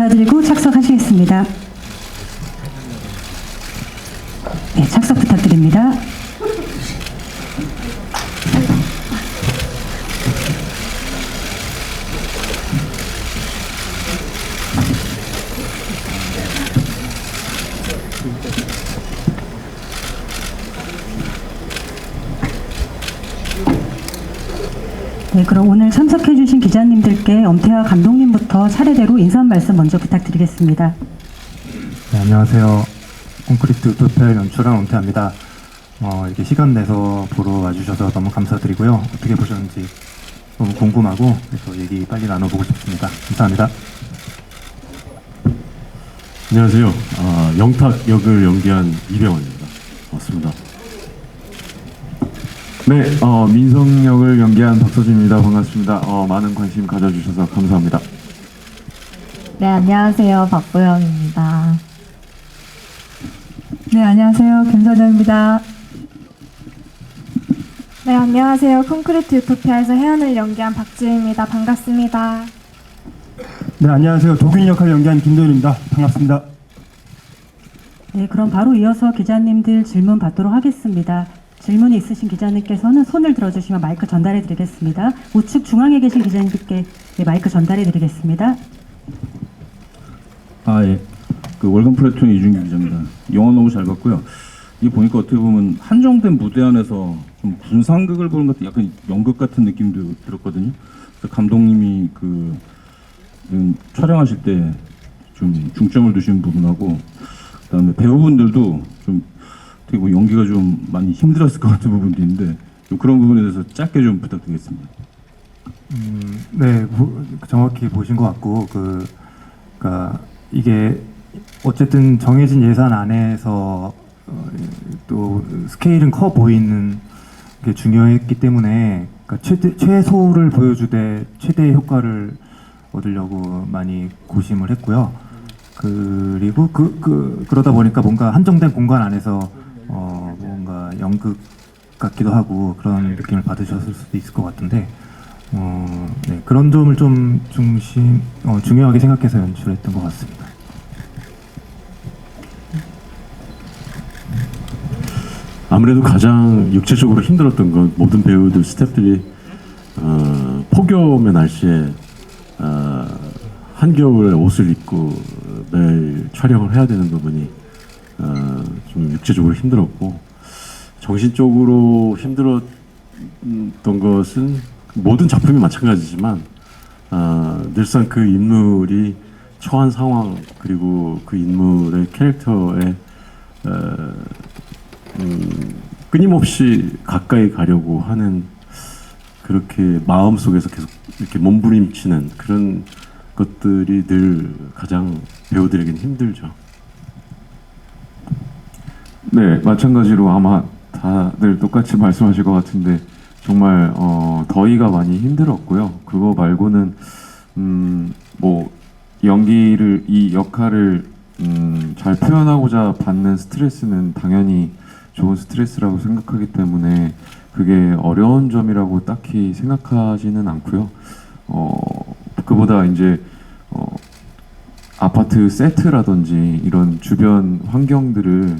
감사드리고 착석하시겠습니다. 네, 착석 부탁드립니다. 네, 그럼 오늘 참석해주신 기자님들께 엄태하 감독님부터 차례대로 인사 말씀 먼저 부탁드리겠습니다. 네, 안녕하세요. 콘크리트 우토피아를 연출한 엄태하입니다. 이렇게 시간 내서 보러 와주셔서 너무 감사드리고요. 어떻게 보셨는지 너무 궁금하고 그래서 얘기 빨리 나눠보고 싶습니다. 감사합니다. 안녕하세요. 영탁 역을 연기한 이병헌입니다. 반갑습니다. 네, 민성 역을 연기한 박서준입니다. 반갑습니다. 많은 관심 가져주셔서 감사합니다. 네, 안녕하세요. 박보영입니다. 네, 안녕하세요. 김선영입니다. 네, 안녕하세요. 콘크리트 유토피아에서 혜연을 연기한 박지우입니다. 반갑습니다. 네, 안녕하세요. 도균 역할 연기한 김도현입니다. 반갑습니다. 네, 그럼 바로 이어서 기자님들 질문 받도록 하겠습니다. 질문이 있으신 기자님께서는 손을 들어주시면 마이크 전달해 드리겠습니다. 우측 중앙에 계신 기자님들께 네, 마이크 전달해 드리겠습니다. 예. 그 월간 플래툰 이준규 기자입니다. 영화 너무 잘 봤고요. 이 보니까 어떻게 보면 한정된 무대 안에서 좀 군상극을 보는 것 같은 약간 연극 같은 느낌도 들었거든요. 그래서 감독님이 촬영하실 때 좀 중점을 두신 부분하고 그다음에 배우분들도 좀 어떻게 보면 연기가 좀 많이 힘들었을 것 같은 부분도 있는데 좀 그런 부분에 대해서 짧게 좀 부탁드리겠습니다. 네, 정확히 보신 것 같고 그러니까 이게 어쨌든 정해진 예산 안에서 또 스케일은 커 보이는 게 중요했기 때문에 그러니까 최소를 보여주되 최대의 효과를 얻으려고 많이 고심을 했고요. 그리고 그러다 보니까 뭔가 한정된 공간 안에서 뭔가 연극 같기도 하고 그런 느낌을 받으셨을 수도 있을 것 같은데 네, 그런 점을 좀 중요하게 생각해서 연출했던 것 같습니다. 아무래도 가장 육체적으로 힘들었던 건 모든 배우들, 스태프들이 폭염의 날씨에 한겨울에 옷을 입고 매일 촬영을 해야 되는 부분이 좀 육체적으로 힘들었고 정신적으로 힘들었던 것은 모든 작품이 마찬가지지만 늘상 그 인물이 처한 상황 그리고 그 인물의 캐릭터에 끊임없이 가까이 가려고 하는 그렇게 마음속에서 계속 이렇게 몸부림치는 그런 것들이 늘 가장 배우들에게는 힘들죠. 네, 마찬가지로 아마 다들 똑같이 말씀하실 것 같은데 정말 더위가 많이 힘들었고요. 그거 말고는 뭐 연기를 이 역할을 잘 표현하고자 받는 스트레스는 당연히 좋은 스트레스라고 생각하기 때문에 그게 어려운 점이라고 딱히 생각하지는 않고요. 그보다 이제 아파트 세트라든지 이런 주변 환경들을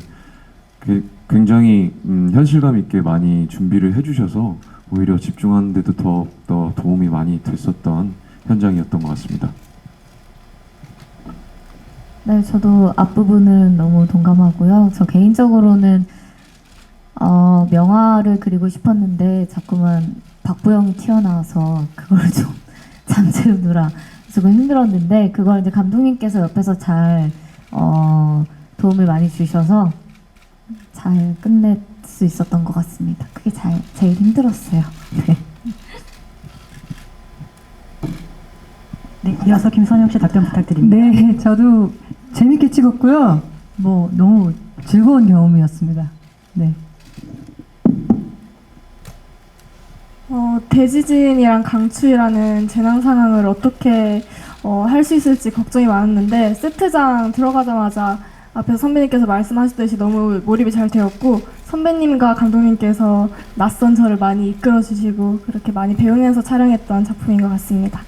굉장히 현실감 있게 많이 준비를 해주셔서 오히려 집중하는 데도 더 도움이 많이 됐었던 현장이었던 것 같습니다. 네, 저도 앞부분은 너무 동감하고요. 저 개인적으로는 명화를 그리고 싶었는데 자꾸만 박보영이 튀어나와서 그걸 좀 잠재우느라 조금 힘들었는데 그걸 이제 감독님께서 옆에서 잘 도움을 많이 주셔서 잘 끝낼 수 있었던 것 같습니다. 그게 제일 힘들었어요. 네. 네, 이어서 김선영 씨 답변 부탁드립니다. 네, 저도 재밌게 찍었고요. 뭐 너무 즐거운 경험이었습니다. 네. 대지진이랑 강추위라는 재난 상황을 어떻게 할 수 있을지 걱정이 많았는데 세트장 들어가자마자 앞에서 선배님께서 말씀하셨듯이 너무 몰입이 잘 되었고 선배님과 감독님께서 낯선 저를 많이 이끌어 주시고 그렇게 많이 배우면서 촬영했던 작품인 것 같습니다.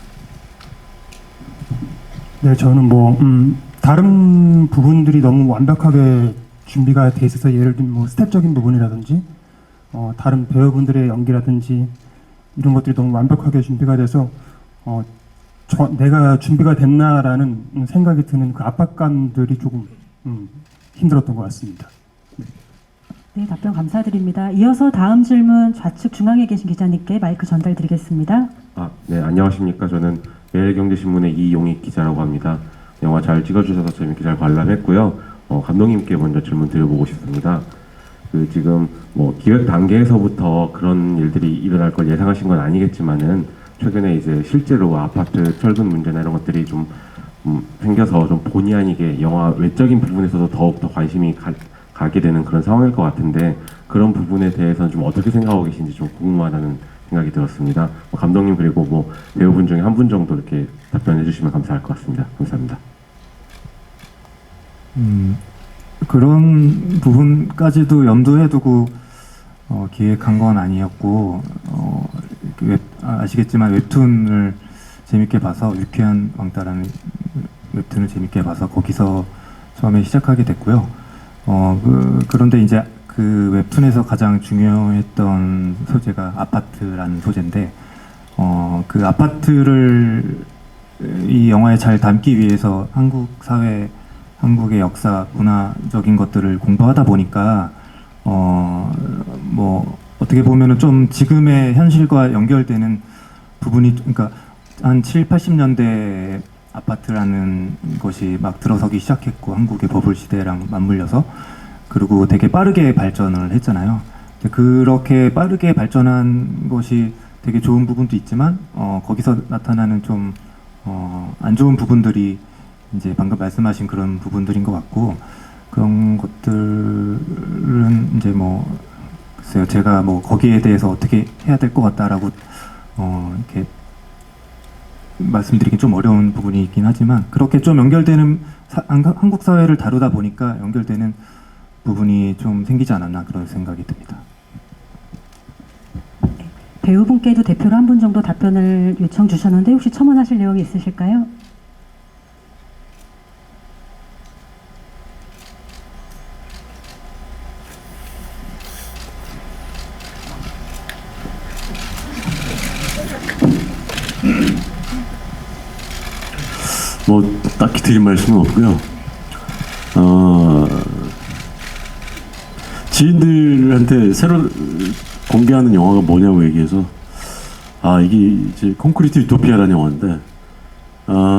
네, 저는 다른 부분들이 너무 완벽하게 준비가 돼 있어서 예를 들면 스텝적인 부분이라든지 다른 배우분들의 연기라든지 이런 것들이 너무 완벽하게 준비가 돼서 내가 준비가 됐나라는 생각이 드는 그 압박감들이 조금 힘들었던 것 같습니다. 네, 답변 감사드립니다. 이어서 다음 질문 좌측 중앙에 계신 기자님께 마이크 전달드리겠습니다. 네, 안녕하십니까. 저는 매일경제신문의 이용익 기자라고 합니다. 영화 잘 찍어주셔서 재밌게 잘 관람했고요. 감독님께 먼저 질문 드려보고 싶습니다. 지금 기획 단계에서부터 그런 일들이 일어날 걸 예상하신 건 아니겠지만은 최근에 이제 실제로 아파트 철근 문제나 이런 것들이 좀 생겨서 좀 본의 아니게 영화 외적인 부분에서도 더욱더 관심이 가게 되는 그런 상황일 것 같은데 그런 부분에 대해서는 좀 어떻게 생각하고 계신지 좀 궁금하다는 생각이 들었습니다. 감독님 그리고 배우분 중에 한 분 정도 이렇게 답변해 주시면 감사할 것 같습니다. 감사합니다. 그런 부분까지도 염두에 두고 기획한 건 아니었고 아시겠지만 웹툰을 재밌게 봐서 유쾌한 왕따라는 웹툰을 재밌게 봐서 거기서 처음에 시작하게 됐고요. 그런데 이제 그 웹툰에서 가장 중요했던 소재가 아파트라는 소재인데 그 아파트를 이 영화에 잘 담기 위해서 한국 사회, 한국의 역사, 문화적인 것들을 공부하다 보니까 어떻게 보면은 좀 지금의 현실과 연결되는 부분이 그러니까 한 7, 80년대 아파트라는 것이 막 들어서기 시작했고 한국의 버블 시대랑 맞물려서 그리고 되게 빠르게 발전을 했잖아요. 그렇게 빠르게 발전한 것이 되게 좋은 부분도 있지만 거기서 나타나는 좀 안 좋은 부분들이 이제 방금 말씀하신 그런 부분들인 것 같고 그런 것들은 이제 글쎄요 제가 거기에 대해서 어떻게 해야 될 것 같다라고 이렇게 말씀드리긴 좀 어려운 부분이 있긴 하지만 그렇게 좀 연결되는 한국 사회를 다루다 보니까 연결되는 부분이 좀 생기지 않았나 그런 생각이 듭니다. 배우분께도 대표로 한 분 정도 답변을 요청 주셨는데 혹시 첨언하실 내용이 있으실까요? 딱히 드릴 말씀은 없고요. 지인들한테 새로 공개하는 영화가 뭐냐고 얘기해서 이게 이제 콘크리트 유토피아라는 영화인데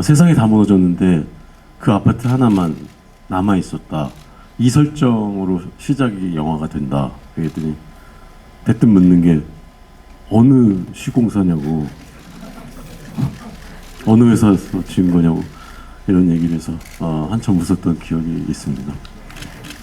세상이 다 무너졌는데 그 아파트 하나만 남아 있었다. 이 설정으로 시작이 영화가 된다. 그랬더니 대뜸 묻는 게 어느 시공사냐고, 어느 회사에서 지은 거냐고 이런 얘기를 해서 한참 웃었던 기억이 있습니다.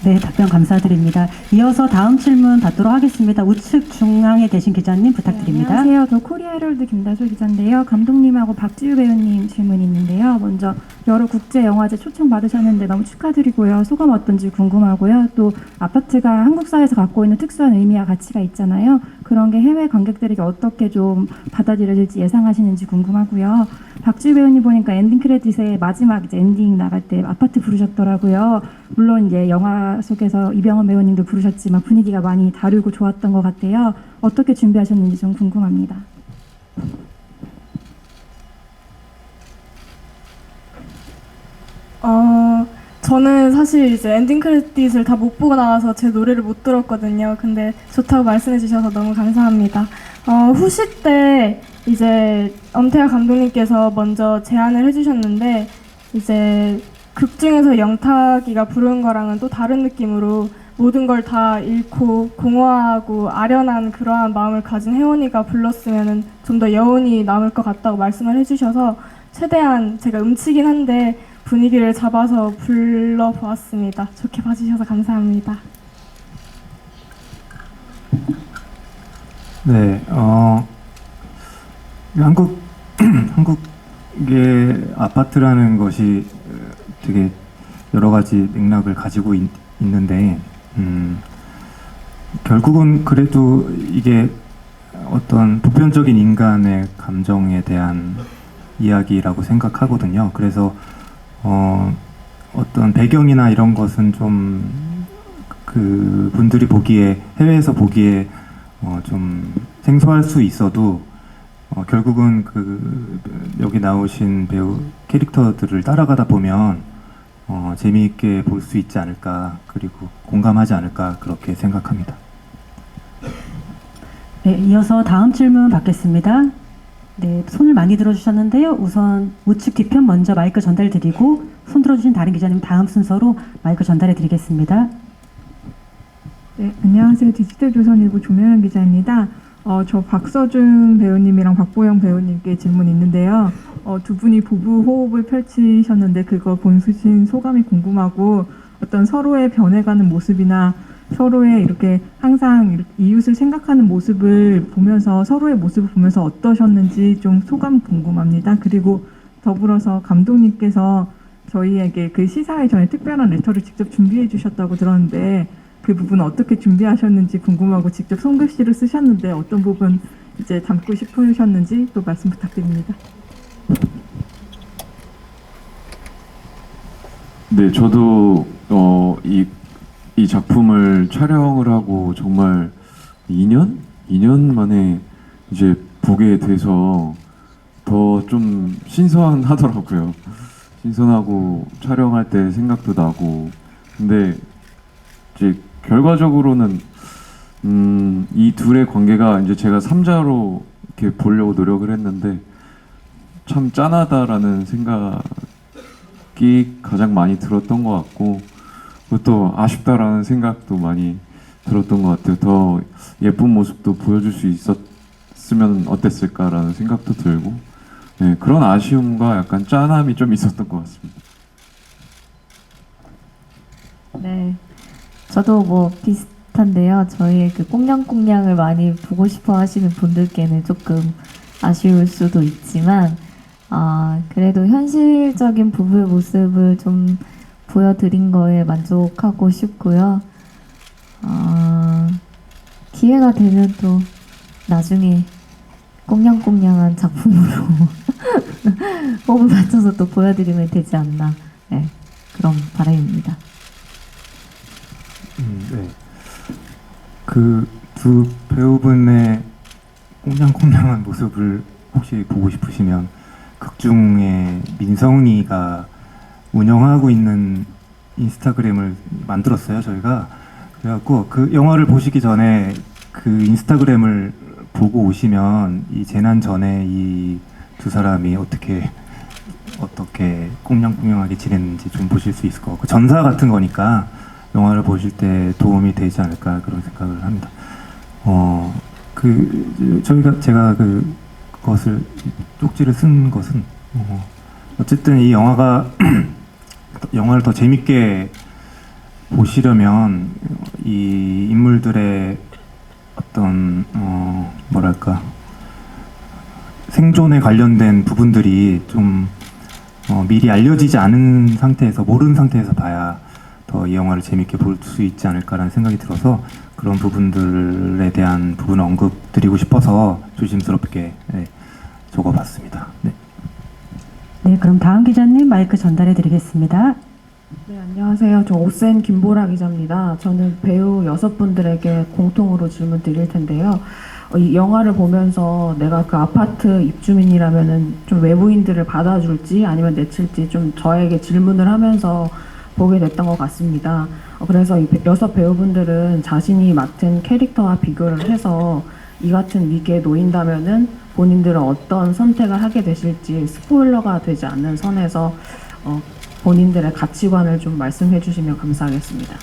네, 답변 감사드립니다. 이어서 다음 질문 받도록 하겠습니다. 우측 중앙에 계신 기자님 부탁드립니다. 네, 안녕하세요. 저 코리아 헤럴드 김다솔 기자인데요. 감독님하고 박지우 배우님 질문이 있는데요. 먼저 여러 국제영화제 초청 받으셨는데 너무 축하드리고요. 소감 어떤지 궁금하고요. 또 아파트가 한국 사회에서 갖고 있는 특수한 의미와 가치가 있잖아요. 그런 게 해외 관객들에게 어떻게 좀 받아들여질지 예상하시는지 궁금하고요. 박지우 배우님 보니까 엔딩 크레딧의 마지막 이제 엔딩 나갈 때 아파트 부르셨더라고요. 물론 이제 영화 속에서 이병헌 배우님도 부르셨지만 분위기가 많이 다르고 좋았던 것 같아요. 어떻게 준비하셨는지 좀 궁금합니다. 저는 사실 이제 엔딩 크레딧을 다 못 보고 나와서 제 노래를 못 들었거든요. 근데 좋다고 말씀해 주셔서 너무 감사합니다. 후시 때 이제 엄태하 감독님께서 먼저 제안을 해주셨는데 이제 극 중에서 영탁이가 부른 거랑은 또 다른 느낌으로 모든 걸 다 잃고 공허하고 아련한 그러한 마음을 가진 혜원이가 불렀으면 좀 더 여운이 남을 것 같다고 말씀을 해주셔서 최대한 제가 음치긴 한데 분위기를 잡아서 불러보았습니다. 좋게 봐주셔서 감사합니다. 네, 한국의 아파트라는 것이 되게 여러 가지 맥락을 가지고 있는데, 결국은 그래도 이게 어떤 보편적인 인간의 감정에 대한 이야기라고 생각하거든요. 그래서 어떤 배경이나 이런 것은 좀 그 분들이 보기에 해외에서 보기에 좀 생소할 수 있어도 결국은 그 여기 나오신 배우 캐릭터들을 따라가다 보면 재미있게 볼 수 있지 않을까, 그리고 공감하지 않을까, 그렇게 생각합니다. 네, 이어서 다음 질문 받겠습니다. 네, 손을 많이 들어주셨는데요. 우선 우측 뒤편 먼저 마이크 전달드리고 손 들어주신 다른 기자님 다음 순서로 마이크 전달해드리겠습니다. 네, 안녕하세요. 디지털조선일보 조명현 기자입니다. 저 박서준 배우님이랑 박보영 배우님께 질문이 있는데요. 두 분이 부부 호흡을 펼치셨는데 그거 보신 소감이 궁금하고, 어떤 서로의 변해가는 모습이나 서로의 이렇게 항상 이웃을 생각하는 모습을 보면서, 서로의 모습을 보면서 어떠셨는지 좀 소감 궁금합니다. 그리고 더불어서 감독님께서 저희에게 그 시사회 전에 특별한 레터를 직접 준비해 주셨다고 들었는데 그 부분은 어떻게 준비하셨는지 궁금하고, 직접 손글씨를 쓰셨는데 어떤 부분 이제 담고 싶으셨는지 또 말씀 부탁드립니다. 네, 저도 이 작품을 촬영을 하고 정말 2년 만에 이제 보게 돼서 더 좀 신선하더라고요. 신선하고 촬영할 때 생각도 나고. 근데 이제 결과적으로는 이 둘의 관계가 이제 제가 3자로 이렇게 보려고 노력을 했는데 참 짠하다라는 생각이 가장 많이 들었던 것 같고, 또 아쉽다라는 생각도 많이 들었던 것 같아요. 더 예쁜 모습도 보여줄 수 있었으면 어땠을까라는 생각도 들고, 네, 그런 아쉬움과 약간 짠함이 좀 있었던 것 같습니다. 네, 저도 뭐 비슷한데요. 저희의 그 꽁냥꽁냥을 많이 보고 싶어 하시는 분들께는 조금 아쉬울 수도 있지만, 그래도 현실적인 부부의 모습을 좀 보여드린 거에 만족하고 싶고요. 기회가 되면 또 나중에 꽁냥꽁냥한 작품으로 호흡을 맞춰서 또 보여드리면 되지 않나. 네, 그런 바람입니다. 네. 그 두 배우분의 꽁냥꽁냥한 모습을 혹시 보고 싶으시면 극중에 민성이가 운영하고 있는 인스타그램을 만들었어요, 저희가. 그래갖고 그 영화를 보시기 전에 그 인스타그램을 보고 오시면 이 재난 전에 이 두 사람이 어떻게 꽁냥꽁냥하게 지냈는지 좀 보실 수 있을 것 같고, 전사 같은 거니까 영화를 보실 때 도움이 되지 않을까, 그런 생각을 합니다. 제가 그것을 쪽지를 쓴 것은 어쨌든 이 영화를 더 재밌게 보시려면 이 인물들의 어떤 뭐랄까, 생존에 관련된 부분들이 좀 미리 알려지지 않은 상태에서, 모르는 상태에서 봐야 더 이 영화를 재밌게 볼 수 있지 않을까라는 생각이 들어서 그런 부분들에 대한 부분을 언급드리고 싶어서 조심스럽게 적어봤습니다. 네. 네, 그럼 다음 기자님 마이크 전달해드리겠습니다. 네, 안녕하세요. 저 오센 김보라 기자입니다. 저는 배우 6분들에게 공통으로 질문 드릴 텐데요. 이 영화를 보면서 내가 그 아파트 입주민이라면은 좀 외부인들을 받아줄지 아니면 내칠지 좀 저에게 질문을 하면서 보게 됐던 것 같습니다. 그래서 이 6 배우분들은 자신이 맡은 캐릭터와 비교를 해서 이 같은 위기에 놓인다면은 본인들은 어떤 선택을 하게 되실지 스포일러가 되지 않는 선에서 본인들의 가치관을 좀 말씀해 주시면 감사하겠습니다.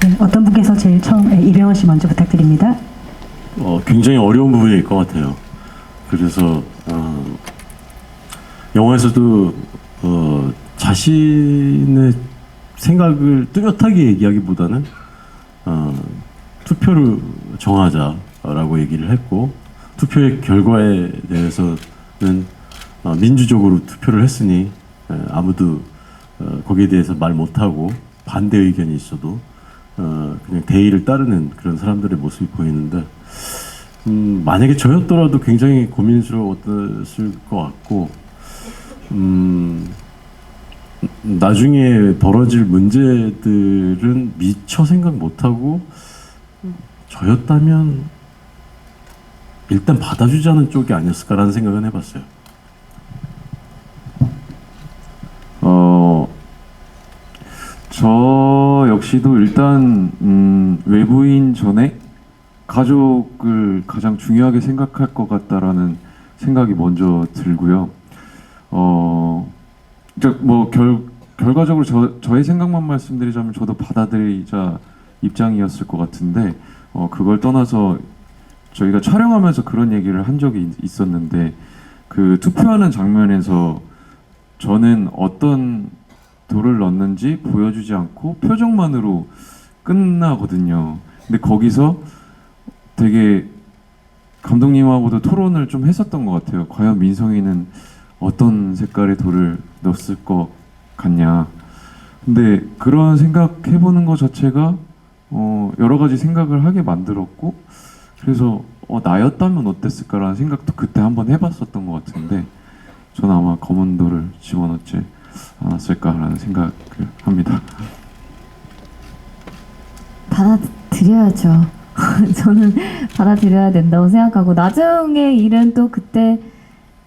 네, 어떤 분께서 제일 처음, 이병헌 씨 먼저 부탁드립니다. 굉장히 어려운 부분일 것 같아요. 그래서 영화에서도 자신의 생각을 뚜렷하게 얘기하기보다는 투표를 정하자라고 얘기를 했고, 투표의 결과에 대해서는 민주적으로 투표를 했으니 아무도 거기에 대해서 말 못하고 반대 의견이 있어도 그냥 대의를 따르는 그런 사람들의 모습이 보이는데, 만약에 저였더라도 굉장히 고민스러웠을 것 같고, 나중에 벌어질 문제들은 미처 생각 못하고, 저였다면 일단 받아주자는 쪽이 아니었을까라는 생각은 해봤어요. 저 역시도 일단 외부인 전에 가족을 가장 중요하게 생각할 것 같다라는 생각이 먼저 들고요. 뭐 결과적으로 저의 생각만 말씀드리자면 저도 받아들이자 입장이었을 것 같은데, 그걸 떠나서 저희가 촬영하면서 그런 얘기를 한 적이 있었는데, 그 투표하는 장면에서 저는 어떤 돌을 넣는지 보여주지 않고 표정만으로 끝나거든요. 근데 거기서 되게 감독님하고도 토론을 좀 했었던 것 같아요. 과연 민성이는 어떤 색깔의 돌을 넣었을 것 같냐. 근데 그런 생각해보는 것 자체가 여러 가지 생각을 하게 만들었고, 그래서 나였다면 어땠을까라는 생각도 그때 한번 해봤었던 것 같은데, 저는 아마 검은 돌을 집어넣지 않았을까라는 생각을 합니다. 받아들여야죠. 저는 받아들여야 된다고 생각하고, 나중에 일은 또 그때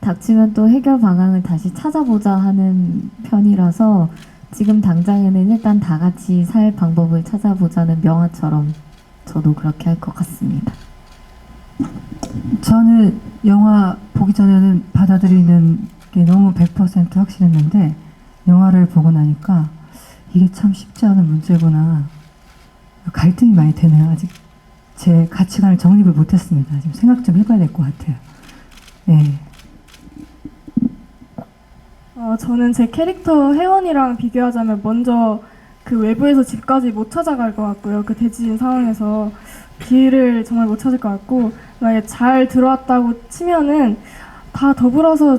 닥치면 또 해결 방안을 다시 찾아보자 하는 편이라서, 지금 당장에는 일단 다 같이 살 방법을 찾아보자는 명화처럼 저도 그렇게 할 것 같습니다. 저는 영화 보기 전에는 받아들이는 게 너무 100% 확실했는데, 영화를 보고 나니까 이게 참 쉽지 않은 문제구나. 갈등이 많이 되네요. 아직 제 가치관을 정립을 못했습니다. 지금 생각 좀 해봐야 될 것 같아요. 네. 저는 제 캐릭터 혜원이랑 비교하자면 먼저 그 외부에서 집까지 못 찾아갈 것 같고요. 그 대지진 상황에서 길을 정말 못 찾을 것 같고, 만약에 잘 들어왔다고 치면은 다 더불어서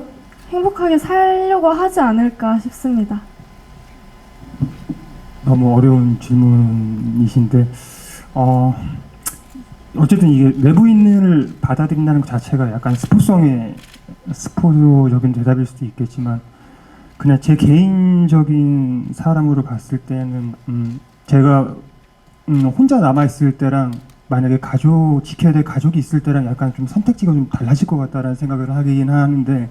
행복하게 살려고 하지 않을까 싶습니다. 너무 어려운 질문이신데, 어쨌든 이게 외부인을 받아들인다는 것 자체가 약간 스포적인 대답일 수도 있겠지만, 그냥 제 개인적인 사람으로 봤을 때는 제가 혼자 남아 있을 때랑 만약에 지켜야 될 가족이 있을 때랑 약간 좀 선택지가 좀 달라질 것 같다라는 생각을 하긴 하는데,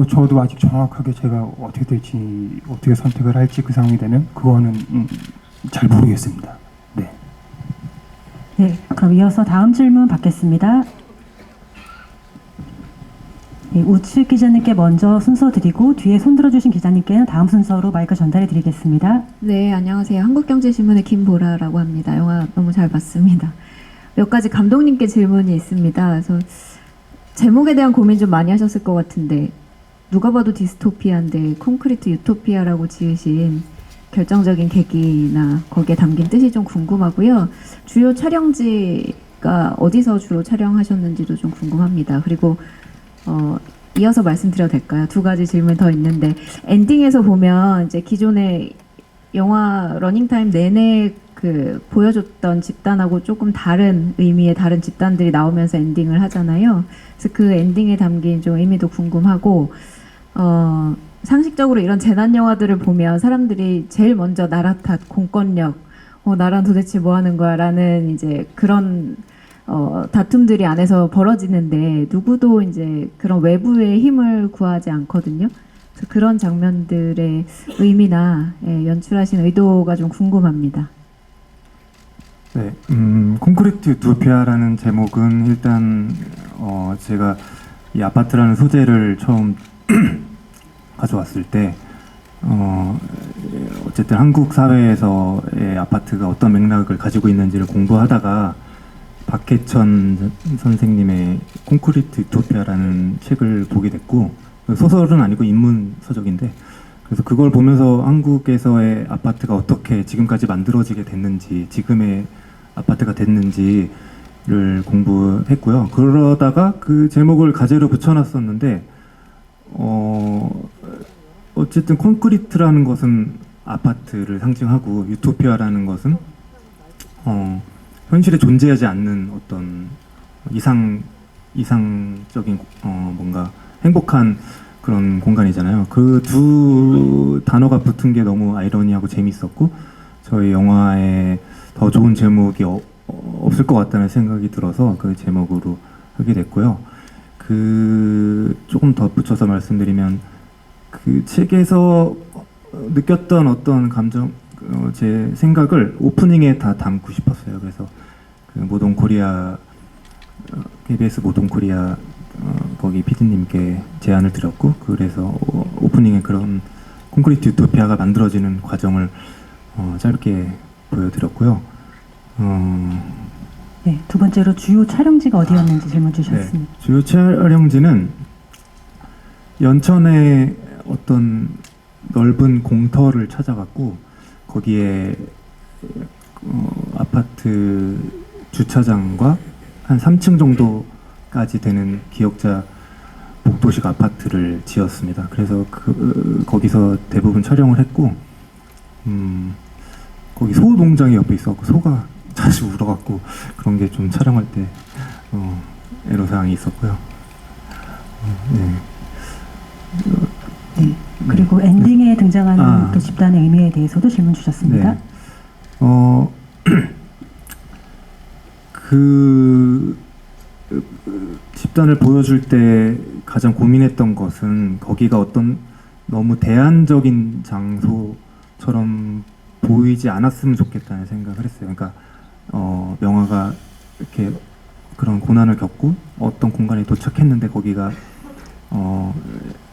저도 아직 정확하게 제가 어떻게 될지, 어떻게 선택을 할지 그 상황이 되면 그거는 잘 모르겠습니다. 네. 네, 그럼 이어서 다음 질문 받겠습니다. 네, 우측 기자님께 먼저 순서 드리고 뒤에 손 들어주신 기자님께는 다음 순서로 마이크 전달해 드리겠습니다. 네, 안녕하세요. 한국경제신문의 김보라라고 합니다. 영화 너무 잘 봤습니다. 몇 가지 감독님께 질문이 있습니다. 그래서 제목에 대한 고민 좀 많이 하셨을 것 같은데, 누가 봐도 디스토피아인데 콘크리트 유토피아라고 지으신 결정적인 계기나 거기에 담긴 뜻이 좀 궁금하고요. 주요 촬영지가 어디서 주로 촬영하셨는지도 좀 궁금합니다. 그리고 이어서 말씀드려도 될까요? 두 가지 질문 더 있는데, 엔딩에서 보면 이제 기존의 영화 러닝타임 내내 그 보여줬던 집단하고 조금 다른 의미의 다른 집단들이 나오면서 엔딩을 하잖아요. 그래서 그 엔딩에 담긴 좀 의미도 궁금하고, 상식적으로 이런 재난 영화들을 보면 사람들이 제일 먼저 나라 탓, 공권력, 나라는 도대체 뭐 하는 거야 라는 이제 그런 다툼들이 안에서 벌어지는데, 누구도 이제 그런 외부의 힘을 구하지 않거든요. 그래서 그런 장면들의 의미나 연출하신 의도가 좀 궁금합니다. 네, 콘크리트 유토피아라는 제목은 일단 제가 이 아파트라는 소재를 처음 가져왔을 때 어쨌든 한국 사회에서의 아파트가 어떤 맥락을 가지고 있는지를 공부하다가 박해천 선생님의 콘크리트 유토피아라는 책을 보게 됐고, 소설은 아니고 인문 서적인데, 그래서 그걸 보면서 한국에서의 아파트가 어떻게 지금까지 만들어지게 됐는지, 지금의 아파트가 됐는지를 공부했고요. 그러다가 그 제목을 가제로 붙여놨었는데, 어쨌든 콘크리트라는 것은 아파트를 상징하고, 유토피아라는 것은 현실에 존재하지 않는 어떤 이상적인 뭔가 행복한 그런 공간이잖아요. 그 두 단어가 붙은 게 너무 아이러니하고 재밌었고 저희 영화에 더 좋은 제목이 없을 것 같다는 생각이 들어서 그 제목으로 하게 됐고요. 그 조금 덧붙여서 말씀드리면 그 책에서 느꼈던 어떤 감정, 제 생각을 오프닝에 다 담고 싶었어요. 그래서 그 모던 코리아 KBS 모던 코리아 거기 PD님께 제안을 드렸고 그래서 오프닝에 그런 콘크리트 유토피아가 만들어지는 과정을 짧게 보여드렸고요. 네, 두 번째로 주요 촬영지가 어디였는지 질문 주셨습니다. 네, 주요 촬영지는 연천의 어떤 넓은 공터를 찾아갔고 거기에 아파트 주차장과 한 3층 정도까지 되는 기역자 복도식 아파트를 지었습니다. 그래서 거기서 대부분 촬영을 했고 거기 소 농장이 옆에 있었고 소가 자주 울어갖고 그런 게 좀 촬영할 때 애로사항이 있었고요. 네. 네. 그리고 엔딩에 등장하는 그 집단의 의미에 대해서도 질문 주셨습니다. 네. 그 집단을 보여줄 때 가장 고민했던 것은 거기가 어떤 너무 대안적인 장소처럼 보이지 않았으면 좋겠다는 생각을 했어요. 그러니까 명화가 이렇게 그런 고난을 겪고 어떤 공간에 도착했는데 거기가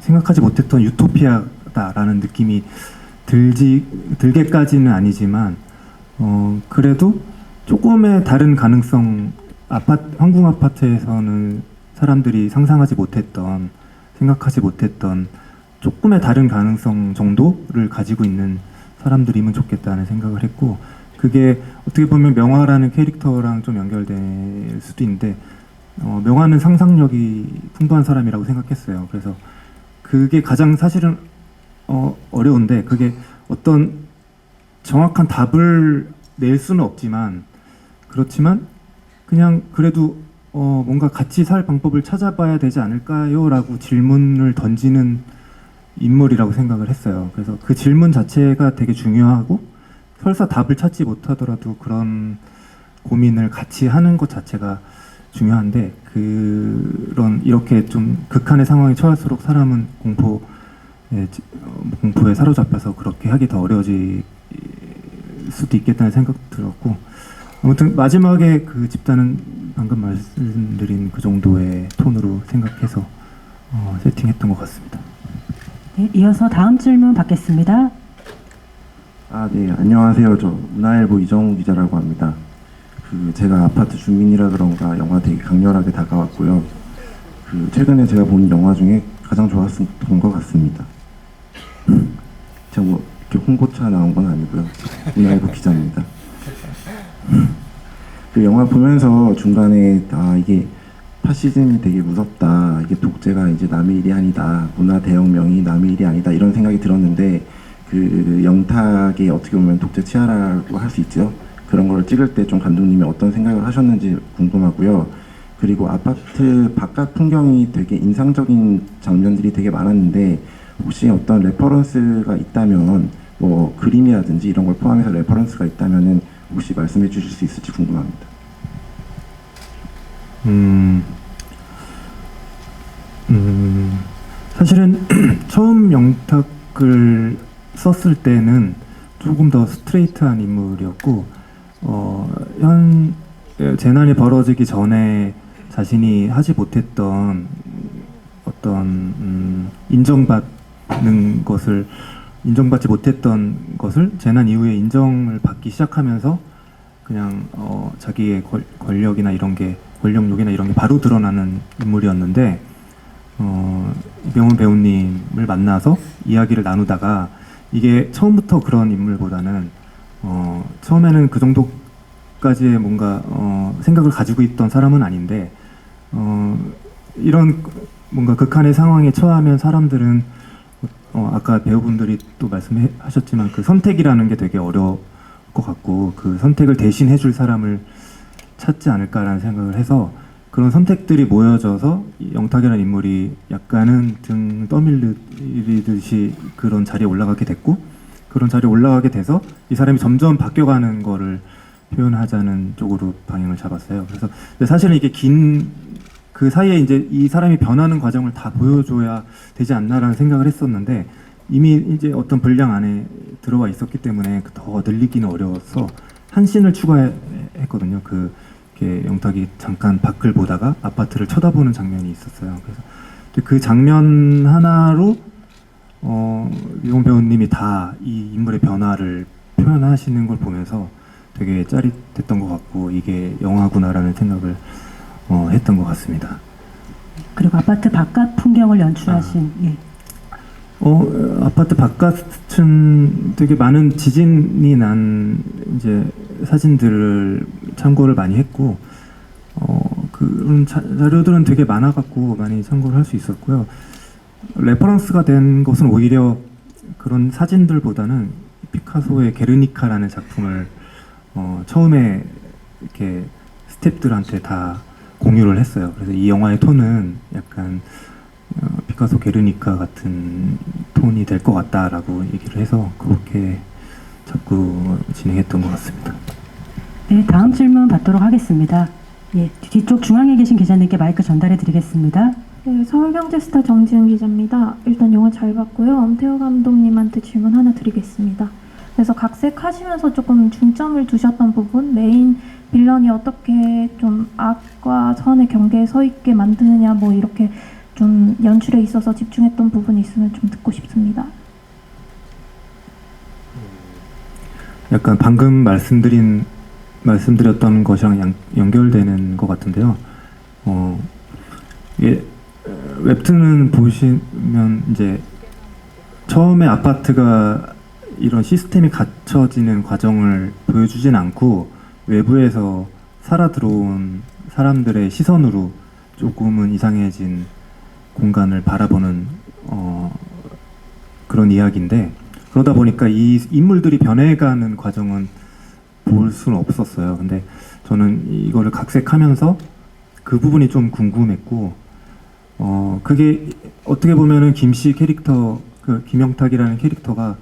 생각하지 못했던 유토피아다라는 느낌이 들게까지는 아니지만 그래도 조금의 다른 가능성, 황궁 아파트에서는 사람들이 상상하지 못했던, 생각하지 못했던 조금의 다른 가능성 정도를 가지고 있는 사람들이면 좋겠다는 생각을 했고, 그게 어떻게 보면 명화라는 캐릭터랑 좀 연결될 수도 있는데, 명화는 상상력이 풍부한 사람이라고 생각했어요. 그래서 그게 가장 사실은 어려운데, 그게 어떤 정확한 답을 낼 수는 없지만, 그렇지만 그냥 그래도 뭔가 같이 살 방법을 찾아봐야 되지 않을까요? 라고 질문을 던지는 인물이라고 생각을 했어요. 그래서 그 질문 자체가 되게 중요하고 설사 답을 찾지 못하더라도 그런 고민을 같이 하는 것 자체가 중요한데, 그런 이렇게 좀 극한의 상황에 처할수록 사람은 공포에 사로잡혀서 그렇게 하기 더 어려워질 수도 있겠다는 생각 들었고, 아무튼 마지막에 그 집단은 방금 말씀드린 그 정도의 톤으로 생각해서 세팅했던 것 같습니다. 네, 이어서 다음 질문 받겠습니다. 네, 안녕하세요. 저 문화일보 이정우 기자라고 합니다. 제가 아파트 주민이라 그런가 영화 되게 강렬하게 다가왔고요. 최근에 제가 본 영화 중에 가장 좋았던 것 같습니다. 제가 뭐 이렇게 홍보차 나온 건 아니고요. 문화일보 기자입니다. 그 영화 보면서 중간에 이게 파시즘이 되게 무섭다, 이게 독재가 이제 남의 일이 아니다, 문화 대혁명이 남의 일이 아니다, 이런 생각이 들었는데, 그 영탁이 어떻게 보면 독재 치하라고 할 수 있죠. 그런 걸 찍을 때 좀 감독님이 어떤 생각을 하셨는지 궁금하고요. 그리고 아파트 바깥 풍경이 되게 인상적인 장면들이 되게 많았는데, 혹시 어떤 레퍼런스가 있다면, 뭐 그림이라든지 이런 걸 포함해서 레퍼런스가 있다면은 혹시 말씀해 주실 수 있을지 궁금합니다. 사실은 처음 영탁을 썼을 때는 조금 더 스트레이트한 인물이었고, 재난이 벌어지기 전에 자신이 하지 못했던 어떤 인정받지 못했던 것을 재난 이후에 인정을 받기 시작하면서 그냥 자기의 권력욕이나 이런 게 바로 드러나는 인물이었는데, 이병헌 배우님을 만나서 이야기를 나누다가 이게 처음부터 그런 인물보다는 처음에는 그 정도까지의 뭔가 생각을 가지고 있던 사람은 아닌데, 이런 뭔가 극한의 상황에 처하면 사람들은 아까 배우분들이 또 말씀하셨지만 그 선택이라는 게 되게 어려울 것 같고, 그 선택을 대신 해줄 사람을 찾지 않을까라는 생각을 해서 그런 선택들이 모여져서 이 영탁이라는 인물이 약간은 등 떠밀리듯이 그런 자리에 올라가게 됐고, 그런 자리에 올라가게 돼서 이 사람이 점점 바뀌어가는 거를 표현하자는 쪽으로 방향을 잡았어요. 그래서 근데 사실은 이게 긴 그 사이에 이제 이 사람이 변하는 과정을 다 보여줘야 되지 않나라는 생각을 했었는데, 이미 이제 어떤 분량 안에 들어와 있었기 때문에 더 늘리기는 어려워서 한 씬을 추가했거든요. 이렇게 영탁이 잠깐 밖을 보다가 아파트를 쳐다보는 장면이 있었어요. 그래서 그 장면 하나로 이용 배우님이 다 이 인물의 변화를 표현하시는 걸 보면서 되게 짜릿했던 것 같고, 이게 영화구나라는 생각을 했던 것 같습니다. 그리고 아파트 바깥 풍경을 연출하신 예. 아파트 바깥은 되게 많은 지진이 난 이제 사진들을 참고를 많이 했고, 그런 자료들은 되게 많아갖고 많이 참고를 할 수 있었고요. 레퍼런스가 된 것은 오히려 그런 사진들보다는 피카소의 게르니카라는 작품을 처음에 이렇게 스태프들한테 다 공유를 했어요. 그래서 이 영화의 톤은 약간 피카소 게르니카 같은 톤이 될 것 같다라고 얘기를 해서 그렇게 자꾸 진행했던 것 같습니다. 네, 다음 질문 받도록 하겠습니다. 예, 뒤쪽 중앙에 계신 기자님께 마이크 전달해 드리겠습니다. 네, 서울경제스타 정지은 기자입니다. 일단 영화 잘 봤고요. 엄태호 감독님한테 질문 하나 드리겠습니다. 그래서 각색하시면서 조금 중점을 두셨던 부분, 메인 빌런이 어떻게 좀 악과 선의 경계에 서 있게 만드느냐, 뭐 이렇게 좀 연출에 있어서 집중했던 부분이 있으면 좀 듣고 싶습니다. 약간 방금 말씀드렸던 것이랑 연결되는 것 같은데요. 이게 웹툰은 보시면 이제 처음에 아파트가 이런 시스템이 갖춰지는 과정을 보여주진 않고 외부에서 살아 들어온 사람들의 시선으로 조금은 이상해진 공간을 바라보는 그런 이야기인데, 그러다 보니까 이 인물들이 변해가는 과정은 볼 수는 없었어요. 근데 저는 이거를 각색하면서 그 부분이 좀 궁금했고, 그게 어떻게 보면은 김씨 캐릭터, 그 김영탁이라는 캐릭터가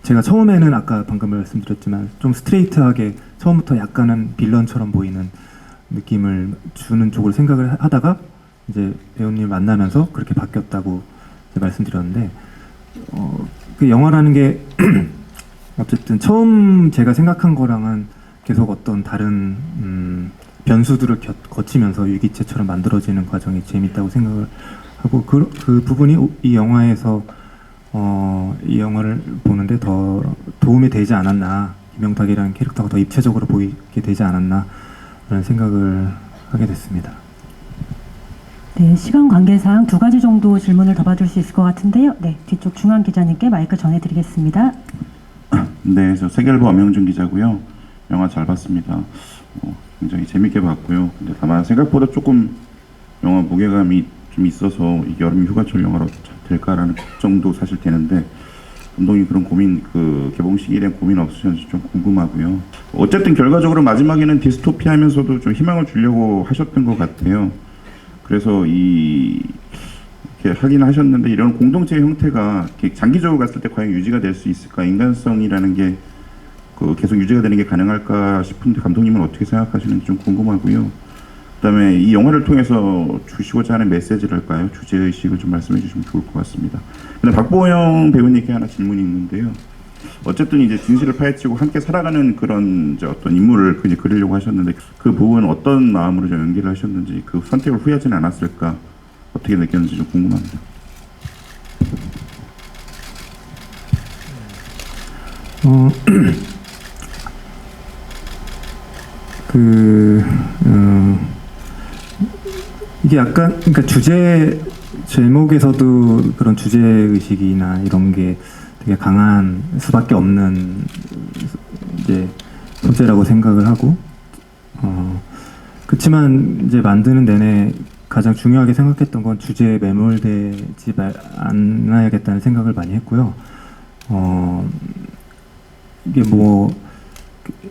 제가 처음에는 아까 방금 말씀드렸지만 좀 스트레이트하게 처음부터 약간은 빌런처럼 보이는 느낌을 주는 쪽으로 생각을 하다가 이제 배우님 만나면서 그렇게 바뀌었다고 말씀드렸는데, 그 영화라는 게 어쨌든 처음 제가 생각한 거랑은 계속 어떤 다른 변수들을 거치면서 유기체처럼 만들어지는 과정이 재밌다고 생각을 하고, 그 부분이 이 영화에서 이 영화를 보는데 더 도움이 되지 않았나, 김영탁이라는 캐릭터가 더 입체적으로 보이게 되지 않았나 라는 생각을 하게 됐습니다. 네, 시간 관계상 2가지 정도 질문을 더 받을 수 있을 것 같은데요. 네, 뒤쪽 중앙 기자님께 마이크 전해드리겠습니다. 네, 저 세계일보 엄영준 기자고요. 영화 잘 봤습니다. 굉장히 재밌게 봤고요. 근데 다만 생각보다 조금 영화 무게감이 좀 있어서 이 여름 휴가철 영화로 잘 될까라는 걱정도 사실 되는데, 감독님 그런 고민, 그 개봉 시기에 대한 고민 없으셨는지 좀 궁금하고요. 어쨌든 결과적으로 마지막에는 디스토피아면서도 좀 희망을 주려고 하셨던 것 같아요. 그래서 이렇게 하긴 하셨는데, 이런 공동체 형태가 이렇게 장기적으로 갔을 때 과연 유지가 될 수 있을까, 인간성이라는 게 계속 유지가 되는 게 가능할까 싶은데 감독님은 어떻게 생각하시는지 좀 궁금하고요. 그다음에 이 영화를 통해서 주시고자 하는 메시지랄까요, 주제의식을 좀 말씀해 주시면 좋을 것 같습니다. 근데 박보영 배우님께 하나 질문이 있는데요. 어쨌든 이제 진실을 파헤치고 함께 살아가는 그런 이제 어떤 인물을 이제 그리려고 하셨는데, 그 부분은 어떤 마음으로 좀 연기를 하셨는지, 그 선택을 후회하지는 않았을까, 어떻게 느꼈는지 좀 궁금합니다. 이게 약간, 그러니까 제목에서도 그런 주제 의식이나 이런 게 되게 강한 수밖에 없는 이제 소재라고 생각을 하고, 그렇지만 이제 만드는 내내 가장 중요하게 생각했던 건 주제에 매몰되지 않아야겠다는 생각을 많이 했고요. 이게 뭐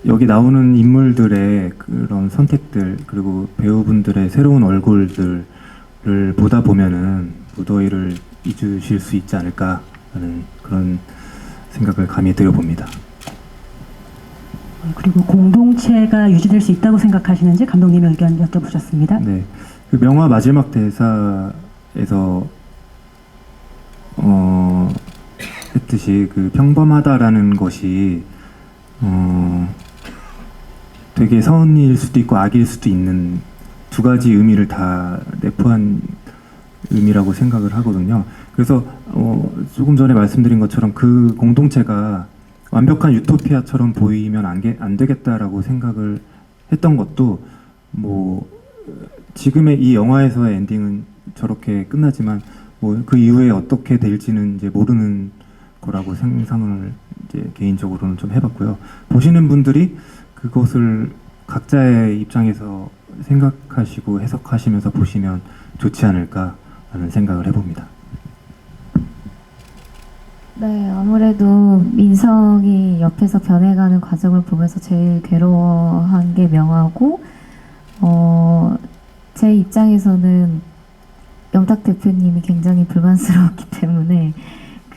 여기 나오는 인물들의 그런 선택들 그리고 배우분들의 새로운 얼굴들을 보다 보면은 무더위를 잊으실 수 있지 않을까 하는 그런 생각을 감히 들어봅니다. 그리고 공동체가 유지될 수 있다고 생각하시는지 감독님의 의견 여쭤보셨습니다. 네, 그 명화 마지막 대사에서 했듯이 그 평범하다라는 것이 되게 선일 수도 있고 악일 수도 있는 두 가지 의미를 다 내포한 의미라고 생각을 하거든요. 그래서 조금 전에 말씀드린 것처럼 그 공동체가 완벽한 유토피아처럼 보이면 안 되겠다라고 생각을 했던 것도 뭐 지금의 이 영화에서의 엔딩은 저렇게 끝나지만 뭐 그 이후에 어떻게 될지는 이제 모르는 거라고 상상을 이제 개인적으로는 좀 해봤고요. 보시는 분들이 그것을 각자의 입장에서 생각하시고 해석하시면서 보시면 좋지 않을까 하는 생각을 해봅니다. 네, 아무래도 민성이 옆에서 변해가는 과정을 보면서 제일 괴로워한 게 명화고, 제 입장에서는 영탁 대표님이 굉장히 불만스러웠기 때문에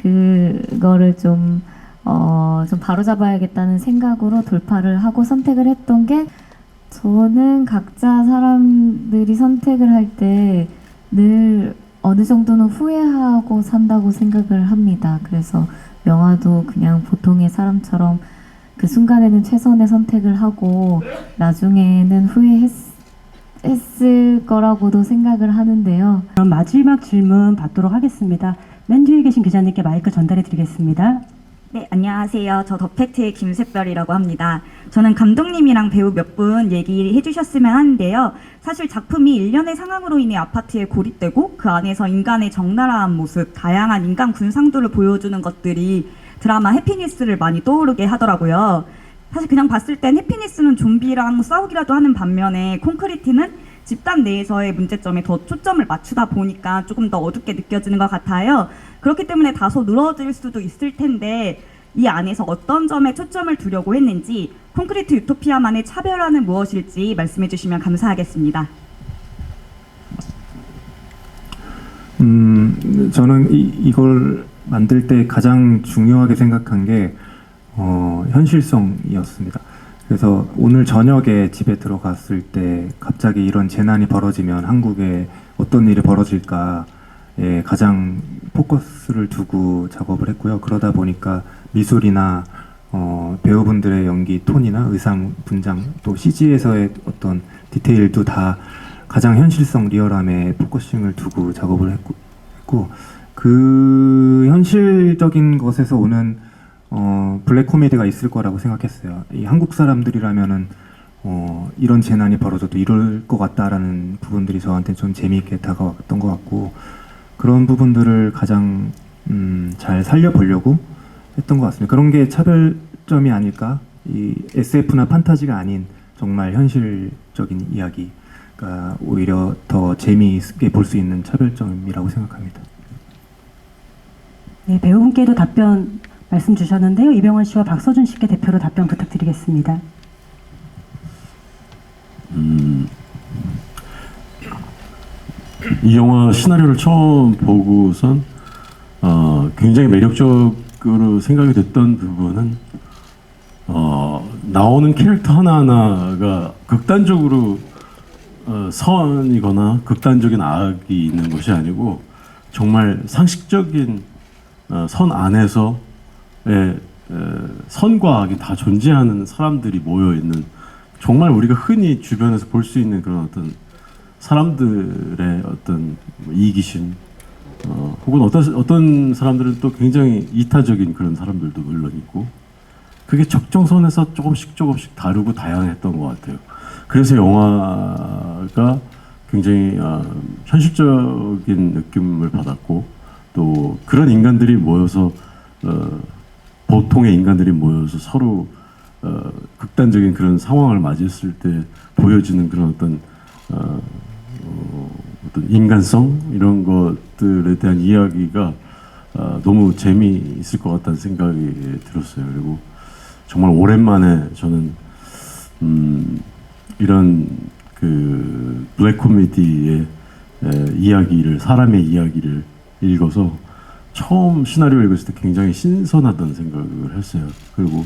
그거를 좀 바로잡아야겠다는 생각으로 돌파를 하고 선택을 했던 게, 저는 각자 사람들이 선택을 할 때 늘 어느 정도는 후회하고 산다고 생각을 합니다. 그래서 명화도 그냥 보통의 사람처럼 그 순간에는 최선의 선택을 하고 나중에는 후회했을 거라고도 생각을 하는데요. 그럼 마지막 질문 받도록 하겠습니다. 맨 뒤에 계신 기자님께 마이크 전달해 드리겠습니다. 네, 안녕하세요. 저 더팩트의 김샛별이라고 합니다. 저는 감독님이랑 배우 몇 분 얘기해 주셨으면 하는데요. 사실 작품이 일련의 상황으로 인해 아파트에 고립되고 그 안에서 인간의 적나라한 모습, 다양한 인간 군상도를 보여주는 것들이 드라마 해피니스를 많이 떠오르게 하더라고요. 사실 그냥 봤을 땐 해피니스는 좀비랑 싸우기라도 하는 반면에 콘크리트는 집단 내에서의 문제점에 더 초점을 맞추다 보니까 조금 더 어둡게 느껴지는 것 같아요. 그렇기 때문에 다소 늘어질 수도 있을 텐데 이 안에서 어떤 점에 초점을 두려고 했는지, 콘크리트 유토피아만의 차별화는 무엇일지 말씀해 주시면 감사하겠습니다. 저는 이걸 만들 때 가장 중요하게 생각한 게 현실성이었습니다. 그래서 오늘 저녁에 집에 들어갔을 때 갑자기 이런 재난이 벌어지면 한국에 어떤 일이 벌어질까에 가장 포커스를 두고 작업을 했고요. 그러다 보니까 미술이나 배우분들의 연기 톤이나 의상 분장 또 CG에서의 어떤 디테일도 다 가장 현실성 리얼함에 포커싱을 두고 작업을 했고 그 현실적인 것에서 오는 블랙 코미디가 있을 거라고 생각했어요. 이 한국 사람들이라면은 이런 재난이 벌어져도 이럴 것 같다라는 부분들이 저한테 좀 재미있게 다가왔던 것 같고, 그런 부분들을 가장 잘 살려보려고 했던 것 같습니다. 그런 게 차별점이 아닐까? 이 SF나 판타지가 아닌 정말 현실적인 이야기가 오히려 더 재미있게 볼 수 있는 차별점이라고 생각합니다. 네, 배우분께도 답변 말씀 주셨는데요. 이병헌 씨와 박서준 씨께 대표로 답변 부탁드리겠습니다. 이 영화 시나리오를 처음 보고선 굉장히 매력적으로 생각이 됐던 부분은 나오는 캐릭터 하나하나가 극단적으로 선이거나 극단적인 악이 있는 것이 아니고 정말 상식적인 선 안에서의 선과 악이 다 존재하는 사람들이 모여있는, 정말 우리가 흔히 주변에서 볼 수 있는 그런 어떤 사람들의 어떤 이기심, 혹은 어떤 사람들은 또 굉장히 이타적인 그런 사람들도 물론 있고, 그게 적정선에서 조금씩 다르고 다양했던 것 같아요. 그래서 영화가 굉장히 현실적인 느낌을 받았고, 또 그런 인간들이 모여서 보통의 인간들이 모여서 서로 극단적인 그런 상황을 맞이했을 때 보여지는 그런 어떤 인간성 이런 것들에 대한 이야기가 너무 재미있을 것 같다는 생각이 들었어요. 그리고 정말 오랜만에 저는 이런 그 블랙 코미디의 이야기를, 사람의 이야기를 읽어서 처음 시나리오 읽었을 때 굉장히 신선하다는 생각을 했어요. 그리고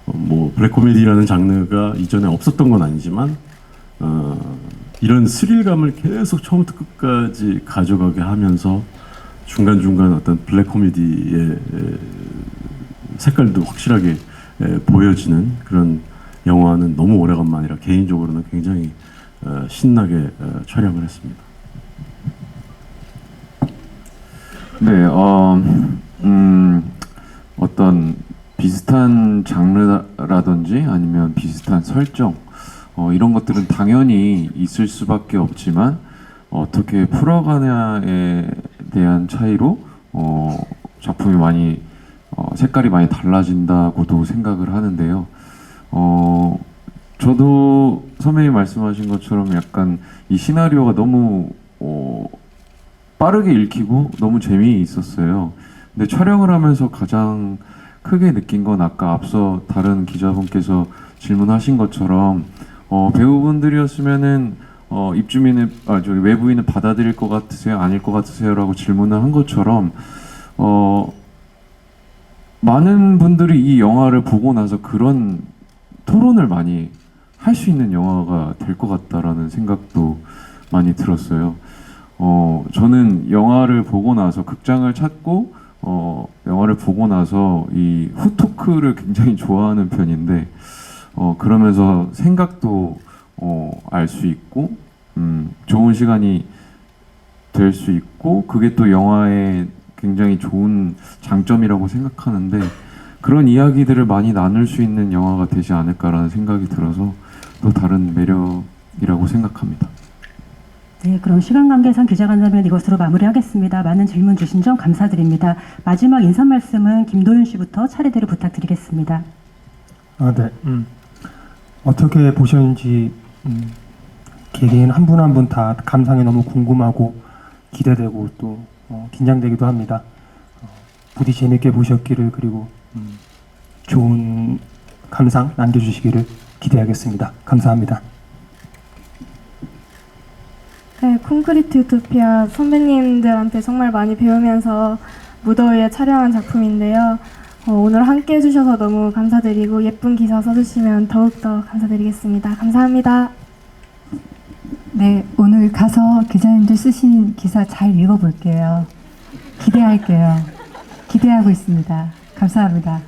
뭐 블랙 코미디라는 장르가 이전에 없었던 건 아니지만 이런 스릴감을 계속 처음부터 끝까지 가져가게 하면서 중간중간 어떤 블랙 코미디의 색깔도 확실하게 보여지는 그런 영화는 너무 오래간만이라 개인적으로는 굉장히 신나게 촬영을 했습니다. 네, 어떤 비슷한 장르라든지 아니면 비슷한 설정 이런 것들은 당연히 있을 수밖에 없지만 어떻게 풀어가냐에 대한 차이로 작품이 많이 색깔이 많이 달라진다고도 생각을 하는데요. 저도 선배님 말씀하신 것처럼 약간 이 시나리오가 너무 빠르게 읽히고 너무 재미있었어요. 근데 촬영을 하면서 가장 크게 느낀 건 아까 앞서 다른 기자분께서 질문하신 것처럼 배우분들이었으면은 입주민을 저기 외부인을 받아들일 것 같으세요? 아닐 것 같으세요?라고 질문을 한 것처럼 많은 분들이 이 영화를 보고 나서 그런 토론을 많이 할 수 있는 영화가 될 것 같다라는 생각도 많이 들었어요. 저는 영화를 보고 나서 극장을 찾고 영화를 보고 나서 이 후토크를 굉장히 좋아하는 편인데 그러면서 생각도 알 수 있고 좋은 시간이 될 수 있고 그게 또 영화의 굉장히 좋은 장점이라고 생각하는데 그런 이야기들을 많이 나눌 수 있는 영화가 되지 않을까라는 생각이 들어서 또 다른 매력이라고 생각합니다. 네, 그럼 시간 관계상 기자간담회는 이것으로 마무리하겠습니다. 많은 질문 주신 점 감사드립니다. 마지막 인사 말씀은 김도윤 씨부터 차례대로 부탁드리겠습니다. 네. 어떻게 보셨는지 개개인 한 분 한 분 다 감상이 너무 궁금하고 기대되고 또 긴장되기도 합니다. 부디 재밌게 보셨기를 그리고 좋은 감상 남겨주시기를 기대하겠습니다. 감사합니다. 네, 콘크리트 유토피아 선배님들한테 정말 많이 배우면서 무더위에 촬영한 작품인데요. 오늘 함께 해주셔서 너무 감사드리고 예쁜 기사 써주시면 더욱더 감사드리겠습니다. 감사합니다. 네, 오늘 가서 기자님들 쓰신 기사 잘 읽어볼게요. 기대할게요. 기대하고 있습니다. 감사합니다.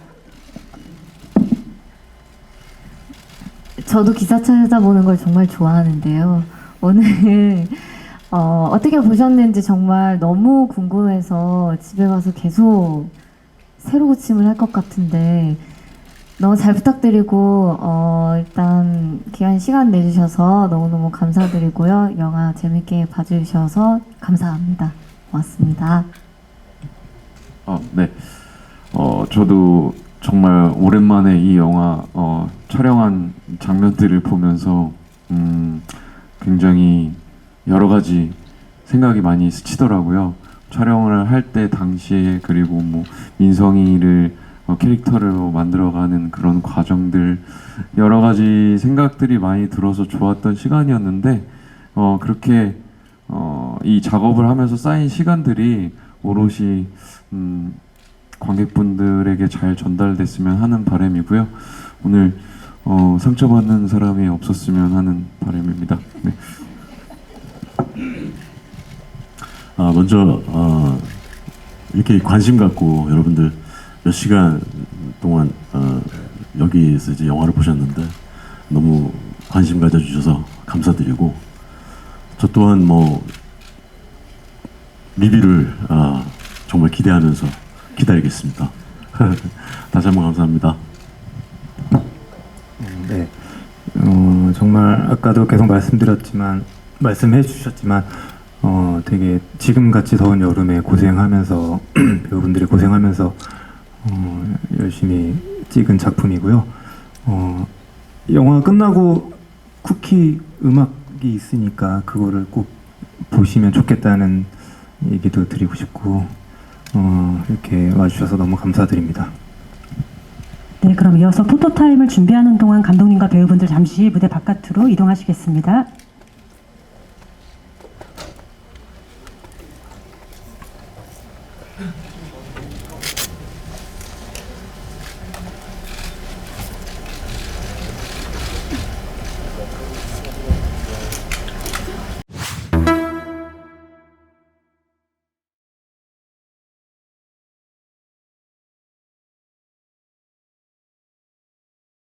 저도 기사 찾아보는 걸 정말 좋아하는데요. 오늘 어떻게 보셨는지 정말 너무 궁금해서 집에 가서 계속 새로 고침을 할 것 같은데 너무 잘 부탁드리고 일단 귀한 시간 내주셔서 너무너무 감사드리고요. 영화 재밌게 봐주셔서 감사합니다. 고맙습니다. 네. 저도 정말 오랜만에 이 영화 촬영한 장면들을 보면서 굉장히 여러 가지 생각이 많이 스치더라고요. 촬영을 할 때 당시에 그리고 뭐 민성이를 캐릭터를 만들어가는 그런 과정들 여러 가지 생각들이 많이 들어서 좋았던 시간이었는데 그렇게 이 작업을 하면서 쌓인 시간들이 오롯이 관객분들에게 잘 전달됐으면 하는 바람이고요. 오늘 상처받는 사람이 없었으면 하는 바람입니다. 네. 먼저 이렇게 관심 갖고 여러분들 몇 시간 동안 여기에서 이제 영화를 보셨는데 너무 관심 가져주셔서 감사드리고 저 또한 뭐 리뷰를 정말 기대하면서 기다리겠습니다. 다시 한번 감사합니다. 네, 정말 아까도 계속 말씀해 주셨지만 되게 지금같이 더운 여름에 고생하면서 배우분들이 고생하면서 열심히 찍은 작품이고요. 영화 끝나고 쿠키 음악이 있으니까 그거를 꼭 보시면 좋겠다는 얘기도 드리고 싶고 이렇게 와주셔서 너무 감사드립니다. 네, 그럼 이어서 포토타임을 준비하는 동안 감독님과 배우분들 잠시 무대 바깥으로 이동하시겠습니다.